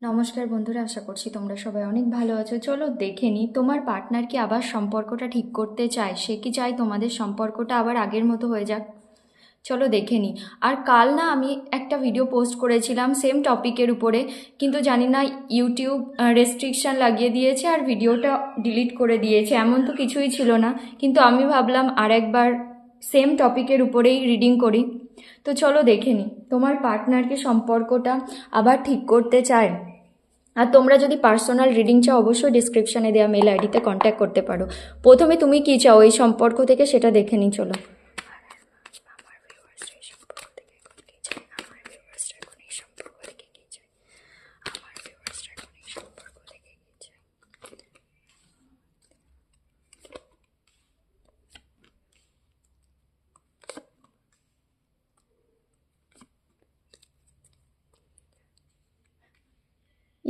নমস্কার বন্ধুরা, আশা করছি তোমরা সবাই অনেক ভালো আছো। চলো দেখে নিই তোমার পার্টনার কি আবার সম্পর্কটা ঠিক করতে চায়, সে কি চায় তোমাদের সম্পর্কটা আবার আগের মতো হয়ে যাক। চলো দেখে নিই। আর কাল না আমি একটা ভিডিও পোস্ট করেছিলাম সেম টপিকের উপরে, কিন্তু জানি না ইউটিউব রেস্ট্রিকশন লাগিয়ে দিয়েছে আর ভিডিওটা ডিলিট করে দিয়েছে। এমন তো কিছুই ছিল না, কিন্তু আমি ভাবলাম আর একবার সেম টপিকের উপরেই রিডিং করি। তো চলো দেখে নিই তোমার পার্টনারকে সম্পর্কটা আবার ঠিক করতে চায়। আর তোমরা যদি পার্সোনাল রিডিং চাও অবশ্যই ডিসক্রিপশানে দেওয়া মেল আইডিতে কন্ট্যাক্ট করতে পারো। প্রথমে তুমি কি চাও এই সম্পর্ক থেকে সেটা দেখে নিই। চলো।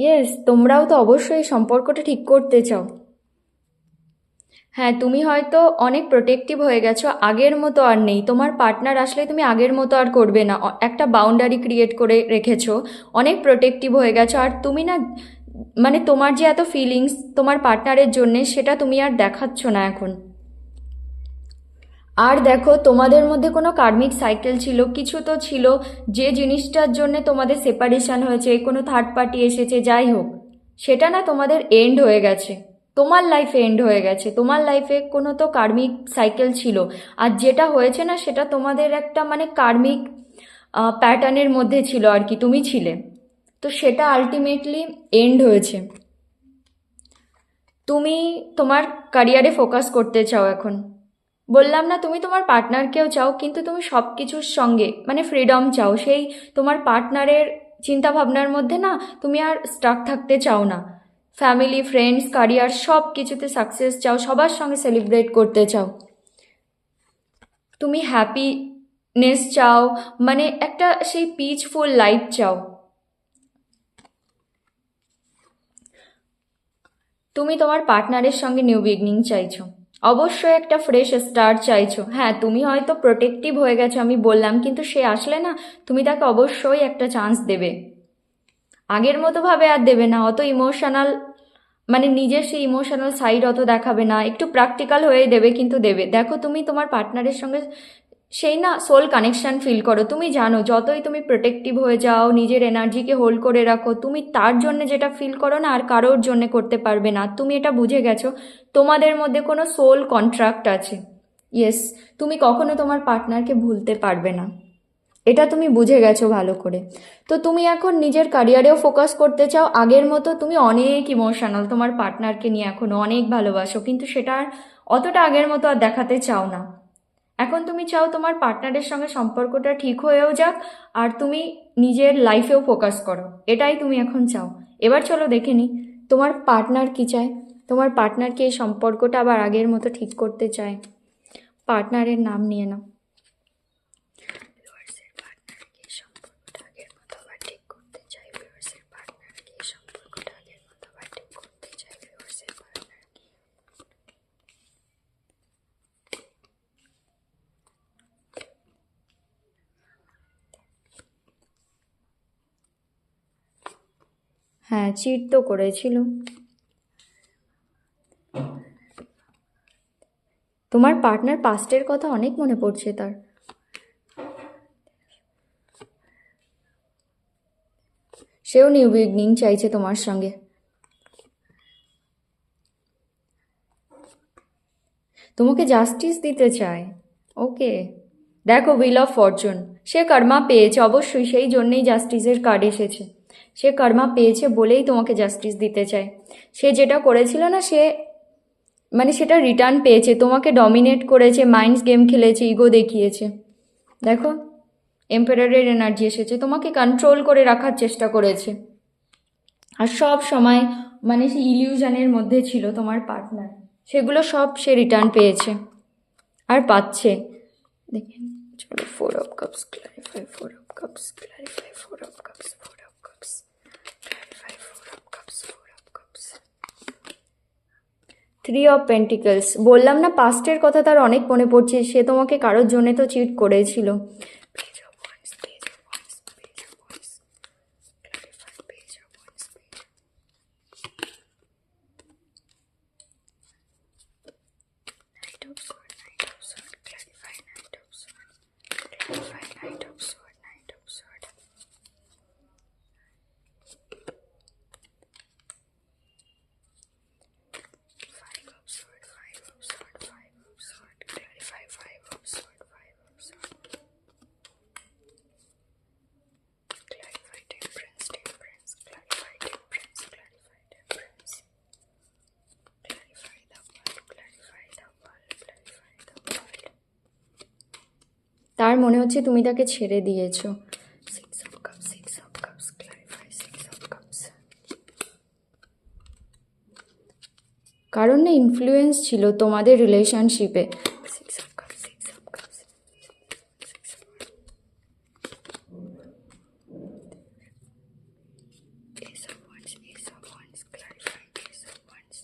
ইয়েস, তোমরাও তো অবশ্যই সম্পর্কটা ঠিক করতে চাও। হ্যাঁ, তুমি হয়তো অনেক প্রোটেক্টিভ হয়ে গেছো, আগের মতো আর নেই। তোমার পার্টনার আসলে তুমি আগের মতো আর করবে না, একটা বাউন্ডারি ক্রিয়েট করে রেখেছো, অনেক প্রোটেক্টিভ হয়ে গেছো। আর তুমি না, মানে তোমার যে এত ফিলিংস তোমার পার্টনারের জন্যে সেটা তুমি আর দেখাচ্ছ না এখন। আর দেখো, তোমাদের মধ্যে কোনো কার্মিক সাইকেল ছিল, কিছু তো ছিল, যে জিনিসটার জন্য তোমাদের সেপারেশন হয়েছে, কোনো থার্ড পার্টি এসেছে, যাই হোক, সেটা না তোমাদের এন্ড হয়ে গেছে। তোমার লাইফে এন্ড হয়ে গেছে, তোমার লাইফে কোনো তো কার্মিক সাইকেল ছিল। আর যেটা হয়েছে না সেটা তোমাদের একটা মানে কার্মিক প্যাটার্নের মধ্যে ছিল আর কি, তুমি ছিলে। তো সেটা আলটিমেটলি এন্ড হয়েছে। তুমি তোমার ক্যারিয়ারে ফোকাস করতে চাও এখন। বললাম না তুমি তোমার পার্টনারকেও চাও, কিন্তু তুমি সব কিছুর সঙ্গে মানে ফ্রিডম চাও। সেই তোমার পার্টনারের চিন্তা ভাবনার মধ্যে না তুমি আর স্টাক থাকতে চাও না। ফ্যামিলি, ফ্রেন্ডস, ক্যারিয়ার সব কিছুতে সাকসেস চাও, সবার সঙ্গে সেলিব্রেট করতে চাও। তুমি হ্যাপিনেস চাও, মানে একটা সেই পিসফুল লাইফ চাও। তুমি তোমার পার্টনারের সঙ্গে নিউ বিগনিং চাইছো, অবশ্যই একটা ফ্রেশ স্টার্ট চাইছো। হ্যাঁ, তুমি হয়তো প্রোটেক্টিভ হয়ে গেছো আমি বললাম, কিন্তু সে আসলে না তুমি তাকে অবশ্যই একটা চান্স দেবে। আগের মতো ভাবে আর দেবে না, অত ইমোশনাল মানে নিজের সেই ইমোশনাল সাইড অত দেখাবে না, একটু প্র্যাকটিক্যাল হয়ে দেবে, কিন্তু দেবে। দেখো, তুমি তোমার পার্টনারের সঙ্গে সেই না সোল কানেকশন ফিল করো। তুমি জানো যতই তুমি প্রোটেক্টিভ হয়ে যাও, নিজের এনার্জিকে হোল্ড করে রাখো, তুমি তার জন্য যেটা ফিল করো না আর কারোর জন্য করতে পারবে না। তুমি এটা বুঝে গেছো, তোমাদের মধ্যে কোনো সোল কন্ট্রাক্ট আছে। ইয়েস, তুমি কখনো তোমার পার্টনারকে ভুলতে পারবে না, এটা তুমি বুঝে গেছো ভালো করে। তো তুমি এখন নিজের ক্যারিয়ারেও ফোকাস করতে চাও। আগের মতো তুমি অনেক ইমোশনাল, তোমার পার্টনারকে নিয়ে এখনো অনেক ভালোবাসো, কিন্তু সেটা আর অতটা আগের মতো আর দেখাতে চাও না। এখন তুমি চাও তোমার পার্টনারের সঙ্গে সম্পর্কটা ঠিক হয়েও যাক, আর তুমি নিজের লাইফেও ফোকাস করো, এটাই তুমি এখন চাও। এবার চলো দেখে নি তোমার পার্টনার কি চায়। তোমার পার্টনার কি এই সম্পর্কটা আবার আগের মতো ঠিক করতে চায়? পার্টনারের নাম নিয়ে নাও। হ্যাঁ, চিট তো করেছিল। তোমার পার্টনার পাস্টের কথা অনেক মনে পড়ছে তার। সেও নিউ বিগনিং চাইছে তোমার সঙ্গে। তোমাকে জাস্টিস দিতে চায়। ওকে, দেখো, হুইল অফ ফরচুন, সে কর্মা পেয়েছে, অবশ্যই সেই জন্যেই জাস্টিসের কার্ড এসেছে। সে কর্মা পেয়েছে বলেই তোমাকে জাস্টিস দিতে চায়। সে যেটা করেছিল না, সে মানে সেটা রিটার্ন পেয়েছে, তোমাকে ডমিনেট করেছে, মাইন্ডস গেম খেলেছে, ইগো দেখিয়েছে। দেখো, এম্পায়ারের এনার্জি এসেছে, তোমাকে কন্ট্রোল করে রাখার চেষ্টা করেছে। আর সব সময় মানে সে ইলিউশনের মধ্যে ছিল তোমার পার্টনার, সেগুলো সব সে রিটার্ন পেয়েছে আর পাচ্ছে। দেখেন, চলো, 4 of Cups, clarify 4 of Cups, clarify 4 of Cups, 4 of Cups, clarify 4 of Cups, 4 of Cups, 3 of Pentacles। বললাম না পাস্টের কথা তার অনেক মনে পড়ছে, সে তোমাকে কারোর জন্য তো চিট করেছিল। Page of Wands, Page of Wands, Page of Wands, clarify Page of Wands, মনে হচ্ছে তুমি তাকে ছেড়ে দিয়েছো। Six of Cups, Six of Cups, clarify, Six of Cups. কারণ না ইনফ্লুয়েন্স ছিল তোমাদের রিলেশনশিপে। Six of Cups, Six of Cups, Six of Ace of Wands, Ace of Wands, clarify, Ace of Wands.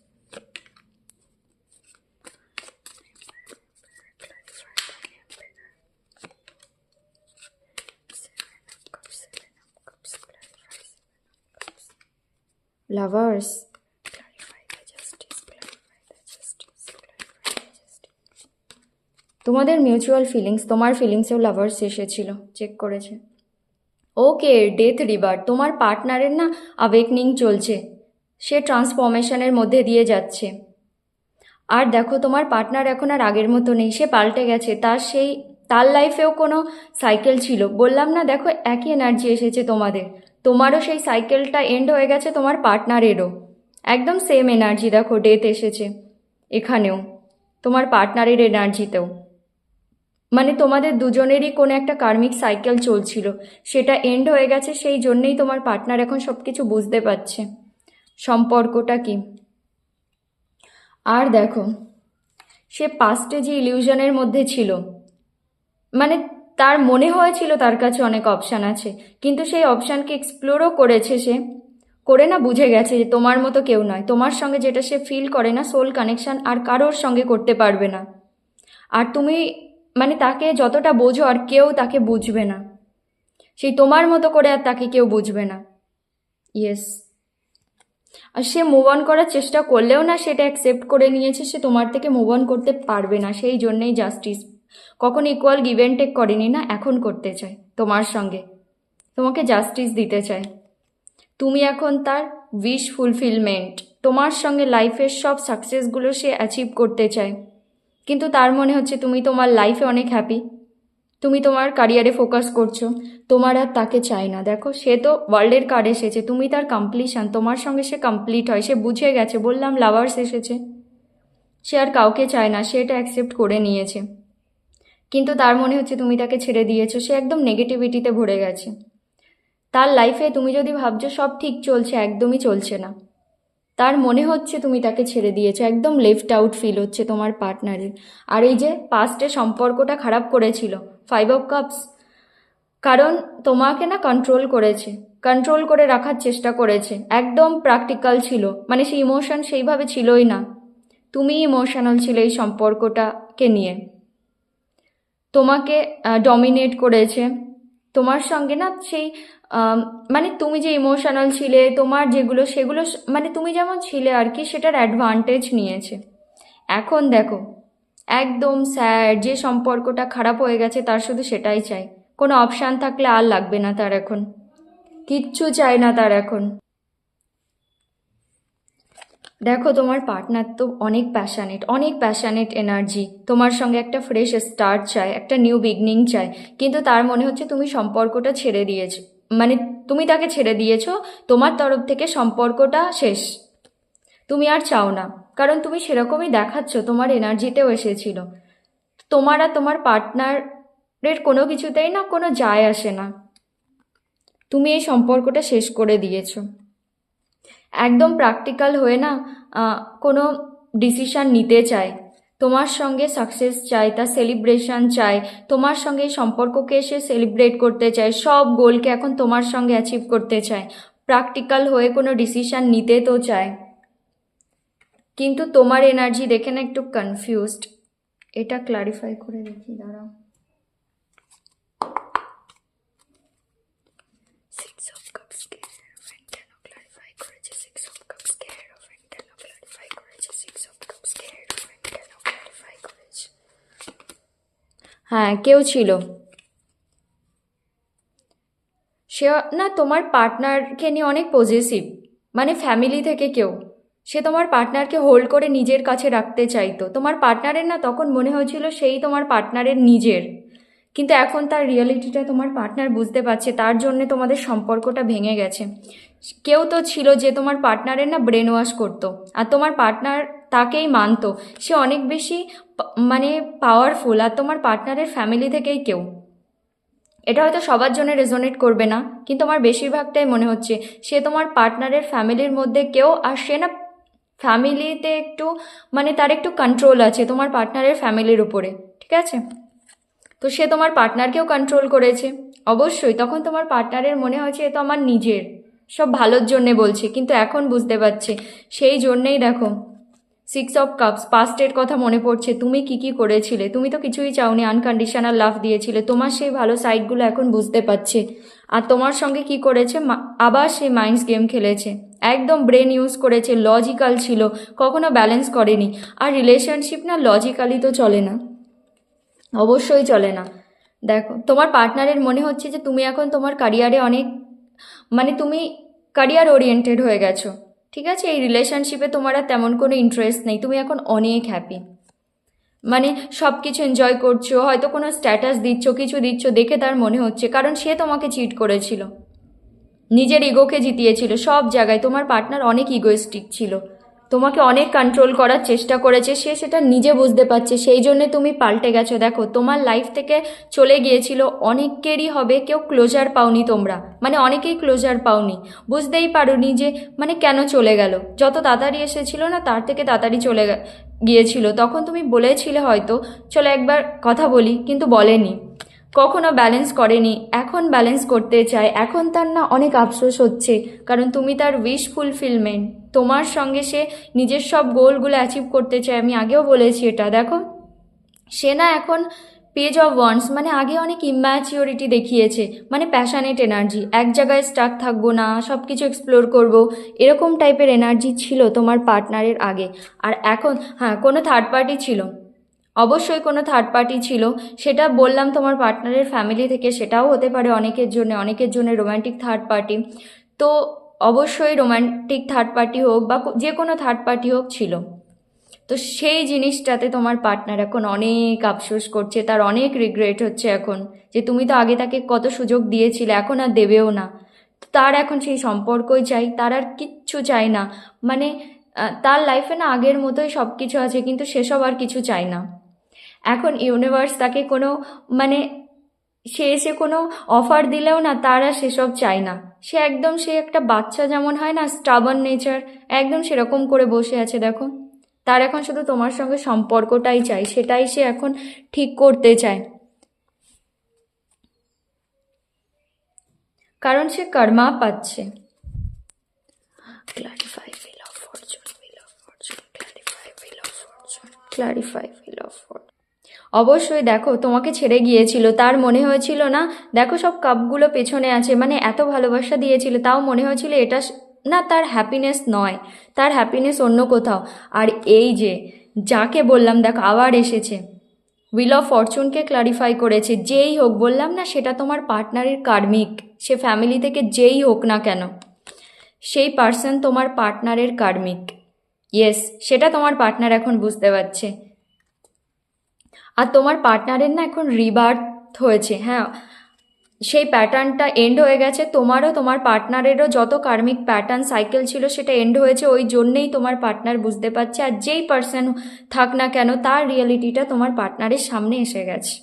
Lovers, clarify the justice, clarify the justice, clarify the justice. তোমাদের mutual feelings, তোমার ফিলিংসেও lovers এসেছিল, check করেছে। ওকে, death rebirth, তোমার পার্টনারের না awakening চলছে, সে ট্রান্সফরমেশনের মধ্যে দিয়ে যাচ্ছে। আর দেখো তোমার পার্টনার এখন আর আগের মতো নেই, সে পাল্টে গেছে। তার লাইফেও কোনো সাইকেল ছিল, বললাম না, দেখো একই এনার্জি এসেছে তোমাদের। তোমারও সেই সাইকেলটা এন্ড হয়ে গেছে, তোমার পার্টনারেরও একদম সেম এনার্জি। দেখো ডেথ এসেছে এখানেও, তোমার পার্টনারের এনার্জিতেও। মানে তোমাদের দুজনেরই কোনো একটা কার্মিক সাইকেল চলছিল, সেটা এন্ড হয়ে গেছে, সেই জন্যেই তোমার পার্টনার এখন সব কিছু বুঝতে পারছে সম্পর্কটা কি। আর দেখো সে পাস্টে যে ইলিউশনের মধ্যে ছিল, মানে তার মনে হয়েছিল তার কাছে অনেক অপশান আছে, কিন্তু সেই অপশানকে এক্সপ্লোরও করেছে সে, করে না বুঝে গেছে যে তোমার মতো কেউ নয়। তোমার সঙ্গে যেটা সে ফিল করে না, সোল কানেকশন, আর কারোর সঙ্গে করতে পারবে না। আর তুমি মানে তাকে যতটা বোঝো, আর কেউ তাকে বুঝবে না, সেই তোমার মতো করে আর তাকে কেউ বুঝবে না। ইয়েস, আর সে মুভ অন করার চেষ্টা করলেও না, সেটা অ্যাকসেপ্ট করে নিয়েছে, সে তোমার থেকে মুভ অন করতে পারবে না। সেই জন্যেই জাস্টিস, কখন ইকুয়াল গিভ অ্যান্ড টেক করেনি না, এখন করতে চায় তোমার সঙ্গে, তোমাকে জাস্টিস দিতে চায়। তুমি এখন তার উইশ ফুলফিলমেন্ট, তোমার সঙ্গে লাইফের সব সাকসেসগুলো সে অ্যাচিভ করতে চায়। কিন্তু তার মনে হচ্ছে তুমি তোমার লাইফে অনেক হ্যাপি, তুমি তোমার ক্যারিয়ারে ফোকাস করছো, তোমার আর তাকে চাই না। দেখো সে তো ওয়ার্ল্ডের কার্ড এসেছে, তুমি তার কমপ্লিশন, তোমার সঙ্গে সে কমপ্লিট হয়, সে বুঝে গেছে। বললাম লাভার্স এসেছে, সে আর কাউকে চায় না, সে এটা অ্যাকসেপ্ট করে নিয়েছে। কিন্তু তার মনে হচ্ছে তুমি তাকে ছেড়ে দিয়েছো, সে একদম নেগেটিভিটিতে ভরে গেছে। তার লাইফে তুমি যদি ভাবছো সব ঠিক চলছে, একদমই চলছে না। তার মনে হচ্ছে তুমি তাকে ছেড়ে দিয়েছো, একদম লেফট আউট ফিল হচ্ছে তোমার পার্টনারের। আর এই যে পাস্টে সম্পর্কটা খারাপ করেছিল, 5 of Cups, কারণ তোমাকে না কন্ট্রোল করেছে, কন্ট্রোল করে রাখার চেষ্টা করেছে, একদম প্র্যাকটিক্যাল ছিল, মানে সেই ইমোশন সেইভাবে ছিলই না, তুমি ইমোশনাল ছিলে এই সম্পর্কটাকে নিয়ে। তোমাকে ডমিনেট করেছে, তোমার সঙ্গে না সেই মানে তুমি যে ইমোশনাল ছিলে, তোমার যেগুলো সেগুলো মানে তুমি যেমন ছিলে আর কি, সেটার অ্যাডভান্টেজ নিয়েছে। এখন দেখো একদম স্যাড, যে সম্পর্কটা খারাপ হয়ে গেছে তার শুধু সেটাই চাই, কোনো অপশান থাকলে আর লাগবে না তার, এখন কিচ্ছু চাই না তার এখন। দেখো তোমার পার্টনার তো অনেক প্যাশানেট এনার্জি, তোমার সঙ্গে একটা ফ্রেশ স্টার্ট চায়, একটা নিউ বিগনিং চায়। কিন্তু তার মনে হচ্ছে তুমি সম্পর্কটা ছেড়ে দিয়েছো, মানে তুমি তাকে ছেড়ে দিয়েছো, তোমার তরফ থেকে সম্পর্কটা শেষ, তুমি আর চাও না। কারণ তুমি সেরকমই দেখাচ্ছ, তোমার এনার্জিতেও এসেছিল। তোমার আর তোমার পার্টনারের কোনো কিছুতেই না কোনো যায় আসে না, তুমি এই সম্পর্কটা শেষ করে দিয়েছো। একদম প্র্যাকটিক্যাল হয়ে না কোনো ডিসিশন নিতে চায়, তোমার সঙ্গে সাকসেস চায়, তার সেলিব্রেশন চায়, তোমার সঙ্গে এই সম্পর্ককে সে সেলিব্রেট করতে চায়, সব গোলকে এখন তোমার সঙ্গে অ্যাচিভ করতে চায়, প্র্যাকটিক্যাল হয়ে কোনো ডিসিশন নিতে তো চায়। কিন্তু তোমার এনার্জি দেখে না একটু কনফিউজড, এটা ক্লারিফাই করে দেখি, দাঁড়াও। Six of Cups, clarify করেছে, Six of Cups, clarify করেছে, Six of Cups, clarify করেছে। হ্যাঁ, কেউ ছিল, সে না তোমার পার্টনারকে নিয়ে অনেক পজেসিভ, মানে ফ্যামিলি থেকে কেউ, সে তোমার পার্টনারকে হোল্ড করে নিজের কাছে রাখতে চাইতো। তোমার পার্টনারের না তখন মনে হয়েছিল সেই তোমার পার্টনারের নিজের, কিন্তু এখন তার রিয়েলিটিটা তোমার পার্টনার বুঝতে পারছে, তার জন্য তোমাদের সম্পর্কটা ভেঙে গেছে। কেউ তো ছিল যে তোমার পার্টনারের না ব্রেন ওয়াশ করতো, আর তোমার পার্টনার তাকেই মানতো, সে অনেক বেশি মানে পাওয়ারফুল, আর তোমার পার্টনারের ফ্যামিলি থেকেই কেউ, এটা হয়তো সবার জন্য রেজোনেট করবে না, কিন্তু আমার বেশিরভাগটাই মনে হচ্ছে সে তোমার পার্টনারের ফ্যামিলির মধ্যে কেউ, আর সে না ফ্যামিলিতে একটু মানে তার একটু কন্ট্রোল আছে তোমার পার্টনারের ফ্যামিলির উপরে, ঠিক আছে? তো সে তোমার পার্টনারকেও কন্ট্রোল করেছে অবশ্যই। তখন তোমার পার্টনারের মনে হয়েছে এ তো আমার নিজের, সব ভালোর জন্যে বলছে, কিন্তু এখন বুঝতে পারছে। সেই জন্যেই দেখো 6 অফ কাপস, পাস্টের কথা মনে পড়ছে, তুমি কি কি করেছিলে, তুমি তো কিছুই চাওনি, আনকন্ডিশনাল লাভ দিয়েছিলে, তোমার সেই ভালো সাইডগুলো এখন বুঝতে পারছে। আর তোমার সঙ্গে কি করেছে, আবার সে মাইন্ডস গেম খেলেছে, একদম ব্রেন ইউজ করেছে, লজিক্যাল ছিল, কখনো ব্যালেন্স করেনি। আর রিলেশনশিপ না লজিক্যালি তো চলে না, অবশ্যই চলে না। দেখো তোমার পার্টনারের মনে হচ্ছে যে তুমি এখন তোমার ক্যারিয়ারে অনেক মানে তুমি ক্যারিয়ার ওরিয়েন্টেড হয়ে গেছো, ঠিক আছে? এই রিলেশনশিপে তোমার আর তেমন কোনো ইন্টারেস্ট নেই, তুমি এখন অনেক হ্যাপি, মানে সব কিছু এনজয় করছো, হয়তো কোনো স্ট্যাটাস দিচ্ছ, কিছু দিচ্ছ, দেখে তার মনে হচ্ছে, কারণ সে তোমাকে চিট করেছিল, নিজের ইগোকে জিতিয়েছিল সব জায়গায়। তোমার পার্টনার অনেক ইগোয়েস্টিক ছিল, তোমাকে অনেক কন্ট্রোল করার চেষ্টা করেছে, সে সেটা নিজে বুঝতে পারছে, সেই জন্যে তুমি পাল্টে গেছো। দেখো তোমার লাইফ থেকে চলে গিয়েছিল, অনেকেরই হবে, কেউ ক্লোজার পাওনি তোমরা, মানে অনেকেই ক্লোজার পাওনি, বুঝতেই পারোনি যে মানে কেন চলে গেল, যত তাড়াতাড়ি এসেছিল না তার থেকে তাড়াতাড়ি গিয়েছিল। তখন তুমি বলেছিলে হয়তো চলো একবার কথা বলি, কিন্তু বলেনি, কখনো ব্যালেন্স করেনি, এখন ব্যালেন্স করতে চায়, এখন তার না অনেক আফসোস হচ্ছে, কারণ তুমি তার উইশ ফুলফিলমেন্ট, তোমার সঙ্গে সে নিজের সব গোলগুলো অ্যাচিভ করতে চায়, আমি আগেও বলেছি এটা। দেখো সে না এখন পেজ অফ ওয়ান্স, মানে আগে অনেক ইম্যাচিওরিটি দেখিয়েছে, মানে প্যাশানেট এনার্জি, এক জায়গায় স্টাক থাকবো না, সব কিছু এক্সপ্লোর করবো, এরকম টাইপের এনার্জি ছিল তোমার পার্টনারের আগে। আর এখন হ্যাঁ কোনো থার্ড পার্টি ছিল, অবশ্যই কোনো থার্ড পার্টি ছিল, সেটা বললাম তোমার পার্টনারের ফ্যামিলি থেকে, সেটাও হতে পারে অনেকের জন্য রোম্যান্টিক থার্ড পার্টি। তো অবশ্যই রোম্যান্টিক থার্ড পার্টি হোক বা যে কোনো থার্ড পার্টি হোক ছিল, তো সেই জিনিসটাতে তোমার পার্টনার এখন অনেক আফসোস করছে, তার অনেক রিগ্রেট হচ্ছে এখন, যে তুমি তো আগে তাকে কত সুযোগ দিয়েছিলে, এখন আর দেবেও না। তার এখন সেই সম্পর্কই চাই, তার আর কিচ্ছু চাই না, মানে তার লাইফে না আগের মতোই সব কিছু আছে, কিন্তু সেসব আর কিছু চাই না। এখন ইউনিভার্স তাকে কোনো মানে সে এসে কোনো অফার দিলেও না তার আর সেসব চাই না, সে একদম সে একটা বাচ্চা যেমন হয় না স্টাবার্ন নেচার, একদম সেরকম করে বসে আছে। দেখো তার এখন শুধু তোমার সঙ্গে সম্পর্কটাই চাই, সেটাই সে এখন ঠিক করতে চায়, কারণ সে কর্মা পাচ্ছে। Clarify wheel of fortune, wheel of fortune, clarify wheel of fortune, clarify wheel of fortune। অবশ্যই দেখো তোমাকে ছেড়ে গিয়েছিল, তার মনে হয়েছিল না, দেখো সব কাপগুলো পেছনে আছে, মানে এত ভালোবাসা দিয়েছিল, তাও মনে হয়েছিল এটা না তার হ্যাপিনেস নয়, তার হ্যাপিনেস অন্য কোথাও। আর এই যে যাকে বললাম দেখো আবার এসেছে, হুইল অফ ফরচুনকে ক্লারিফাই করেছে, যেই হোক বললাম না সেটা তোমার পার্টনারের কার্মিক, সে ফ্যামিলি থেকে যেই হোক না কেন, সেই পার্সন তোমার পার্টনারের কার্মিক। ইয়েস, সেটা তোমার পার্টনার এখন বুঝতে পারছে। আর তোমার পার্টনারের না এখন রিবার্থ হয়েছে, হ্যাঁ সেই প্যাটার্নটা এন্ড হয়ে গেছে, তোমারও তোমার পার্টনারেরও যত কার্মিক প্যাটার্ন সাইকেল ছিল সেটা এন্ড হয়েছে, ওই জন্যেই তোমার পার্টনার বুঝতে পারছে, আর যেই পার্সন থাক না কেন তার রিয়েলিটিটা তোমার পার্টনারের সামনে এসে গেছে।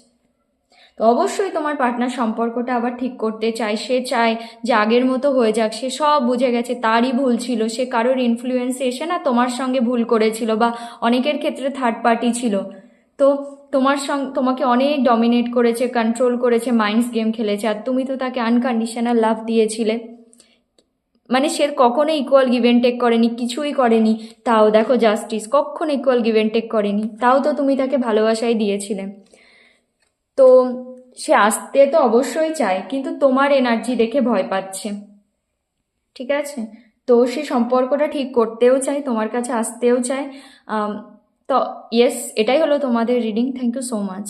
তো অবশ্যই তোমার পার্টনার সম্পর্কটা আবার ঠিক করতে চায়, সে চায় যে আগের মতো হয়ে যাক, সে সব বুঝে গেছে তারই ভুল ছিল, সে কারোর ইনফ্লুয়েন্সে এসে না তোমার সঙ্গে ভুল করেছিল, বা অনেকের ক্ষেত্রে থার্ড পার্টি ছিল, তো তোমাকে অনেক ডমিনেট করেছে, কন্ট্রোল করেছে, মাইন্ডস গেম খেলেছে, আর তুমি তো তাকে আনকন্ডিশনাল লাভ দিয়েছিলে, মানে সে কখনো ইকুয়াল গিভ অ্যান্ড টেক করেনি, কিছুই করেনি, তাও দেখো জাস্টিস, কখনো ইকুয়াল গিভ অ্যান্ড টেক করেনি, তাও তো তুমি তাকে ভালোবাসাই দিয়েছিলে। তো সে আসতে তো অবশ্যই চায়, কিন্তু তোমার এনার্জি দেখে ভয় পাচ্ছে, ঠিক আছে? তো সে সম্পর্কটা ঠিক করতেও চায়, তোমার কাছে আসতেও চায়। তো ইয়েস, এটাই হলো তোমাদের reading. Thank you so much.